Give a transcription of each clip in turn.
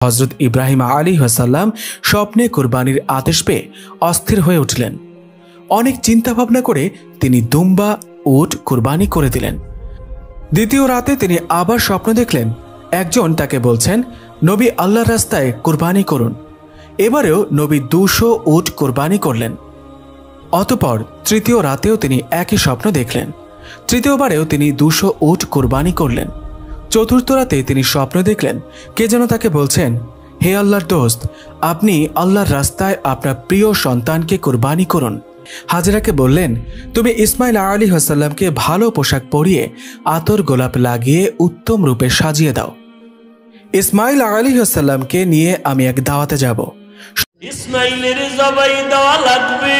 হযরত ইব্রাহিম আলাইহিস সালাম স্বপ্নে কুরবানির আদেশ পেয়ে অস্থির হয়ে উঠলেন। অনেক চিন্তা ভাবনা করে তিনি দুম্বা উট কুরবানি করে দিলেন। দ্বিতীয় রাতে তিনি আবার স্বপ্ন দেখলেন একজন তাকে বলছেন, নবী আল্লাহর রাস্তায় কুরবানি করুন। এবারেও নবী 200 উট কুরবানি করলেন। অতঃপর তৃতীয় রাতেও তিনি একই স্বপ্ন দেখলেন। তৃতীয়বারেও তিনি 200 উট কুরবানি করলেন। চতুর্থ রাতে তিনি স্বপ্ন দেখলেন কে যেন তাকে বলছেন, হে আল্লাহর দোস্ত, আপনি আল্লাহর রাস্তায় আপনার প্রিয় সন্তানকে কুরবানি করুন। হাজেরাকে বললেন, তুমি ইসমাইল আলাইহিস সালামকে ভালো পোশাক পরিয়ে আতর গোলাপ লাগিয়ে উত্তম রূপে সাজিয়ে দাও। ইসমাইল আলাইহিস সালামকে নিয়ে আমি এক দাওয়াতে যাব। ইসমাইলের জবাই দেওয়া লাগবে,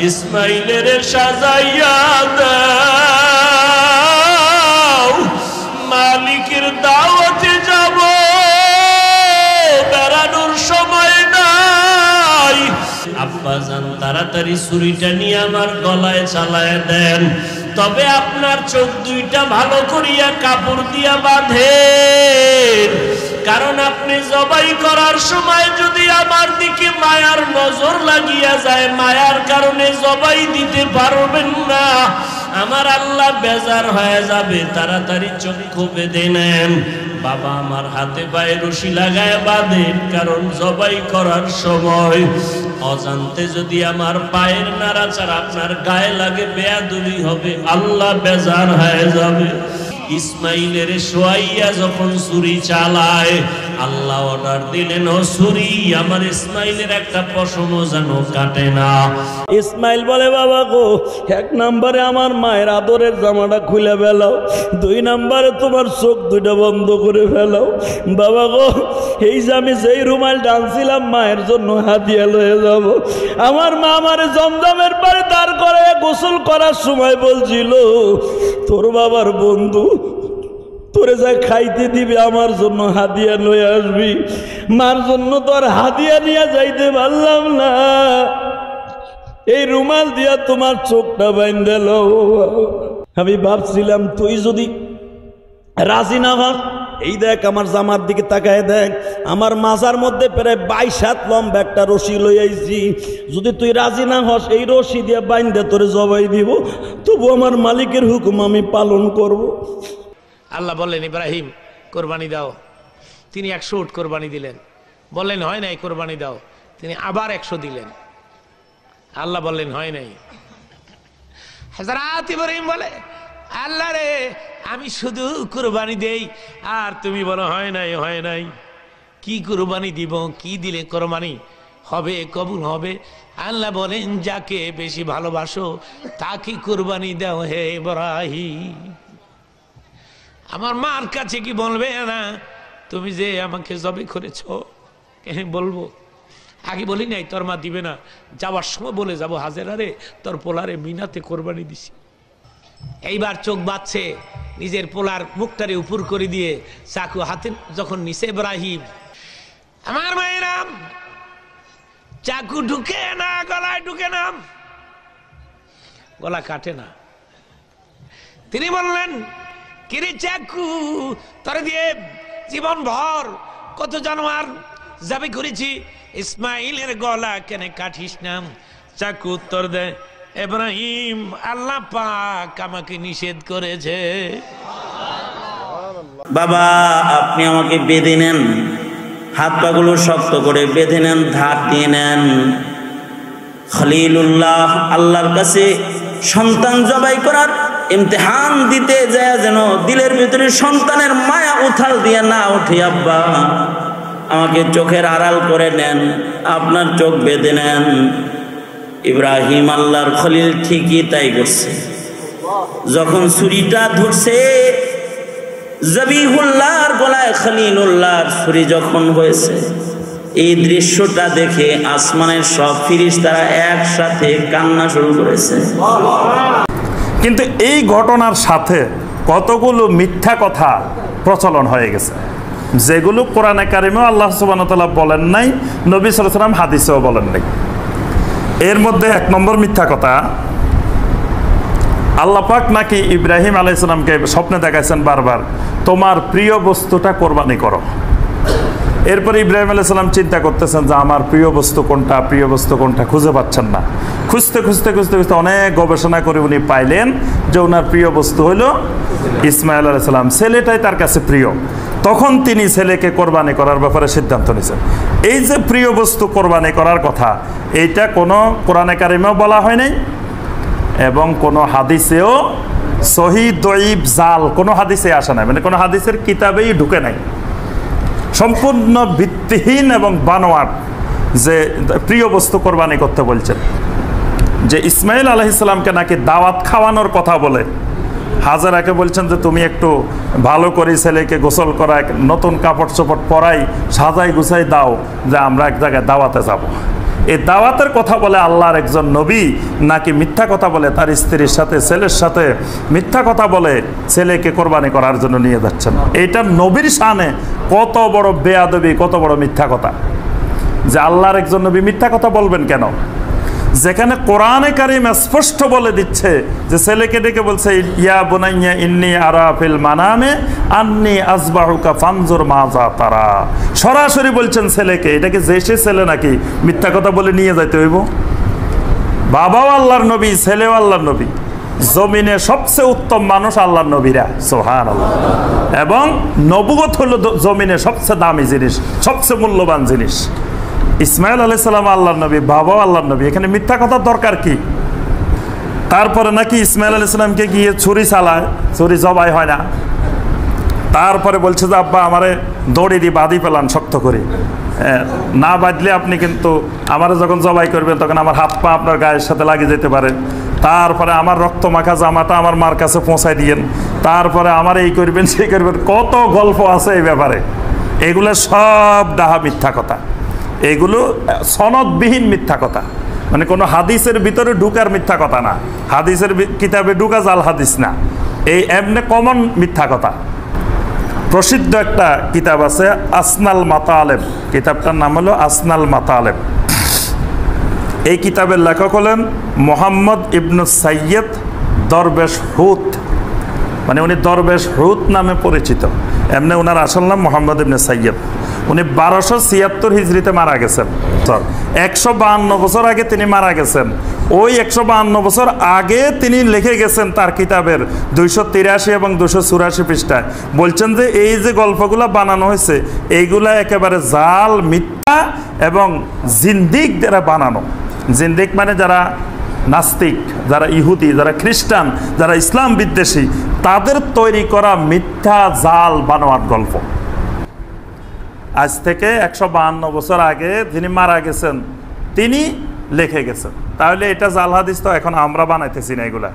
ইসমাইলের সাজাইয়া দাও, মালিকের দাওয়াতে যাব, বেড়ানোর সময় নাই। আব্বাজান তাড়াতাড়ি ছুরিটা নিয়ে আমার গলায় চালায় দেন, তবে আপনার চোখ দুইটা ভালো করিয়া কাপড় দিয়া বাঁধেন, কারণ আপনি জবাই করার সময় যদি আমার দিকে মায়ার নজর লাগিয়া যায়, মায়ার কারণে জবাই দিতে পারবেন না, আমার আল্লাহ বেজার হয়ে যাবে। তাড়াতাড়ি চক্ষু বেঁধে নেন। বাবা আমার হাতে পায়ে রশি লাগায় বাঁধেন, কারণ জবাই করার সময় অজান্তে যদি আমার পায়ের নাড়াচাড়া আপনার গায়ে লাগে, বেয়াদবি হবে, আল্লাহ বেজার হয়ে যাবে। ইসমাইলের শোয়াইয়া যখন ছুরি চালায়, আল্লাহ অর্ডার দিলেন, ও ছুরি আমার ইসমাইলের একটা পশমও যেন কাটে না। ইসমাইল বলে, বাবা গো, 1 নম্বরে আমার মায়ের আদরের জামাটা খুলে ফেলাও, 2 নম্বরে তোমার চোখ দুইটা বন্ধ করে ফেলাও। বাবা গো, এই যে আমি যেই রুমাল টানছিলাম মায়ের জন্য হাদিয়া লয়ে যাব, আমার মা আমার জমজমের পারে দাঁড় করে গোসল করার সময় বলছিল, তোর বাবার বন্ধু তোরে যা খাইতে দিবে আমার জন্য হাদিয়া লয়ে আসবি। মার জন্য তো আর হাদিয়া নিয়ে যাইতে পারলাম না, এই রুমাল দিয়া তোমার চোখটা বাইন্ধে লও। আমি ভাবছিলাম তুই যদি রাজি না হস, এই দেখ আমার জামার দিকে তাকায় দেখ, আমার মাজার মধ্যে প্রায় 22 হাত লম্বা একটা রশি লই আইছি, যদি তুই রাজি না হস এই রশি দিয়ে বাইন্ধে তোরে জবাই দিব, তবু আমার মালিকের হুকুম আমি পালন করব। আল্লাহ বললেন, ইব্রাহিম কোরবানি দাও। তিনি 100 উট কোরবানি দিলেন। বললেন হয় নাই, কোরবানি দাও। তিনি আবার 100 দিলেন। আল্লাহ বললেন হয় নাই। হযরত ইব্রাহিম বলে, আল্লাহ রে, আমি শুধু কুরবানি দেই আর তুমি বলো হয় নাই, হয় নাই। কি কুরবানি দিব? কি দিলে কুরবানি হবে, কবুল হবে? আল্লাহ বলেন, যাকে বেশি ভালোবাসো তাকে কুরবানি দাও হে ইব্রাহিম। আমার মার কাছে কি বলবে না তুমি যে আমাকে জবাই করেছো? বলবো। আগে বলি নাই তোর মা দিবে না, যাওয়ার সময় বলে যাবো, হাজেরা রে, তোর পোলারে মিনাতে কোরবানি দিছি। এইবার চোখ বাঁধছে, নিজের পোলার মুখটারে উপর করে দিয়ে চাকু হাতে যখন নিছে ইব্রাহিম, আমার মায়েরাম, চাকু ঢুকে না, গলায় ঢুকে না, গলা কাটে না। তিনি বললেন, কিরে চাকু, তোরে দিয়ে জীবন ভর কত জানোয়ার জবাই করেছি, ইসমাইলের গলা কেন কাটিস না? চাকু উত্তর দেয়, ইব্রাহিম, আল্লাহ পাক আমাকে নিষেধ করেছে। বাবা আপনি আমাকে বেঁধে নেন, হাত পাগুলো শক্ত করে বেঁধে নেন, ধার দিয়ে নেন। খলিলুল্লাহ আল্লাহর কাছে সন্তান জবাই করার ইমতিহান দিতে যায় যেন দিলের ভিতরে সন্তানের মায়া উথাল দিয়ে না উঠে, আব্বা আমাকে চোখের আড়াল করে নেন, আপনার চোখ বেঁধে নেন। ইব্রাহিম আল্লাহর খলিল ঠিকই তাই করছে। যখন ছুরিটা ধরছে, জবিহুল্লাহর গলায় খলিলুল্লাহর ছুরি যখন হয়েছে, এই দৃশ্যটা দেখে আসমানের সব ফেরেশতারা একসাথে কান্না শুরু করেছে। কিন্তু এই ঘটনার সাথে কতগুলো মিথ্যা কথা প্রচলন হয়ে গেছে, যেগুলো কোরআনে কারিমেও আল্লাহ সুবহানাহু ওয়া তাআলা বলেন নাই, নবী সাল্লাল্লাহু আলাইহি ওয়াসাল্লাম হাদিসেও বলেন নাই। এর মধ্যে 1 নম্বর মিথ্যা কথা, আল্লাহ পাক নাকি ইব্রাহিম আলাইহিস সালামকে স্বপ্নে দেখাইছেন বারবার, তোমার প্রিয় বস্তুটা কোরবানি করো। এরপরে ইব্রাহিম আলাইহিস সালাম চিন্তা করতেছেন যে আমার প্রিয় বস্তু কোনটা, প্রিয় বস্তু কোনটা খুঁজে পাচ্ছেন না। খুঁজতে খুঁজতে খুঁজতে খুঁজতে অনেক গবেষণা করে উনি পাইলেন যে ওনার প্রিয় বস্তু হলো ইসমাইল আলাইহিস সালাম, ছেলেটাই তার কাছে প্রিয়। তখন তিনি ছেলেকে কোরবানি করার ব্যাপারে সিদ্ধান্ত নিয়েছেন। এই যে প্রিয় বস্তু কোরবানি করার কথা, এইটা কোনো কোরআনে কারিমেও বলা হয় নাই এবং কোনো হাদিসেও সহিহ দঈফ জাল কোনো হাদিসে আসে নাই, মানে কোনো হাদিসের কিতাবেই ঢুকে নাই। সম্পূর্ণ ভিত্তিহীন এবং বানোয়াট যে প্রিয় বস্তু কোরবানি করতে বলছেন। যে ইসমাইল আলাইহিস সালামকে নাকি দাওয়াত খাওয়ানোর কথা বলে হাজেরাকে বলছেন যে তুমি একটু ভালো করে ছেলেকে গোসল করা, নতুন কাপড় চোপড় পরাই, সাজাই গুছাই দাও, যে আমরা এক জায়গায় দাওয়াতে যাব। এই দাওয়াতের কথা বলে আল্লাহর একজন নবী নাকি মিথ্যা কথা বলে তার স্ত্রীর সাথে, ছেলের সাথে মিথ্যা কথা বলে ছেলেকে কোরবানি করার জন্য নিয়ে যাচ্ছেন। এইটা নবীর শানে কত বড় বেয়াদবি, কত বড় মিথ্যা কথা, যে আল্লাহর একজন নবী মিথ্যা কথা বলবেন কেন? যেখানে কোরআনে কারিম স্পষ্ট বলে দিচ্ছে যে ছেলেকে ডেকে বলছে ইয়া বুনাইয়া ইন্নী আরা ফিল মানামে আন্নী আসবাহুকা ফানজুর মাজা তারা। সরাসরি বলছেন ছেলেকে, এটাকে যে সে ছেলে নাকি মিথ্যা কথা বলে নিয়ে যাইতে হইব? বাবাও আল্লাহর নবী, ছেলেও আল্লাহর নবী, জমিনে সবচেয়ে উত্তম মানুষ আল্লাহর নবীরা, সুবহানাল্লাহ। এবং নবুয়ত হলো জমিনে সবচেয়ে দামি জিনিস, সবচেয়ে মূল্যবান জিনিস। ইসমাইল আলাইহিস সালাম আল্লাহর নবী, বাবাও আল্লাহর নবী, এখানে মিথ্যা কথার দরকার কি? তারপরে নাকি ইসমাইল আলাইহিস সালামকে গিয়ে ছুরি চালায়, ছুরি জবাই হয় না। তারপরে বলছে যে আব্বা আমারে দড়ি দিয়ে বাঁধি পেলান শক্ত করে, না বাঁধলে আপনি কিন্তু আমারে যখন জবাই করবেন তখন আমার হাত পা আপনার গায়ের সাথে লাগিয়ে যেতে পারে। তারপরে আমার রক্ত মাখা জামাটা আমার মার কাছে পৌঁছায় দিয়েন, তারপরে আমার এই করবেন সেই করবেন, কত গল্প আছে এই ব্যাপারে। এগুলো সব ডাহা মিথ্যা কথা, এগুলো সনদবিহীন মিথ্যা কথা, মানে কোনো হাদিসের ভিতরে ঢুকার মিথ্যা কথা না, হাদিসের কিতাবে ঢুকা জাল হাদিস না, এই এমনি কমন মিথ্যা কথা। প্রসিদ্ধ একটা কিতাব আছে আসনাল মাতালেব, কিতাবটার নাম হলো আসনাল মাতালেব। এই কিতাবের লেখক হলেন মোহাম্মদ ইবনু সাইয়্যিদ দরবেশ হুত, মানে উনি দরবেশ হুত নামে পরিচিত, এমনি ওনার আসল নাম মোহাম্মদ ইবনে সাইয়্যিদ। উনি 1276 হিজরিতে মারা গেছেন, 152 বছর আগে তিনি মারা গেছেন। ওই 152 বছর আগে তিনি লিখে গেছেন তার কিতাবের 283 এবং 284 পৃষ্ঠায়, বলছেন যে এই যে গল্পগুলো বানানো হয়েছে এইগুলা একেবারে জাল, মিথ্যা এবং জিন্দিক দ্বারা বানানো। জিন্দিক মানে যারা নাস্তিক, যারা ইহুদি, যারা খ্রিস্টান, যারা ইসলাম বিদ্বেষী, তাদের তৈরি করা মিথ্যা জাল বানোয়াট গল্প। আজ থেকে 152 বছর আগে যিনি মারা গেছেন তিনি লিখে গেছেন। তাহলে এটা জাল হাদিস তো এখন আমরা বানাইতেছি না এগুলা।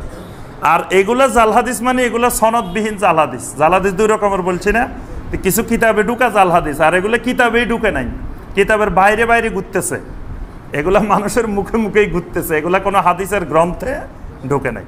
আর এগুলা জাল হাদিস মানে এগুলা সনদবিহীন জাল হাদিস। জাল হাদিস দুই রকমের বলছি না, কিছু কিতাবে ঢুকা জাল হাদিস, আর এগুলো কিতাবেই ঢুকে নাই, কিতাবের বাইরে বাইরে ঘুরতেছে, এগুলা মানুষের মুখে মুখেই ঘুরতেছে, এগুলা কোনো হাদিসের গ্রন্থে ঢুকে নাই।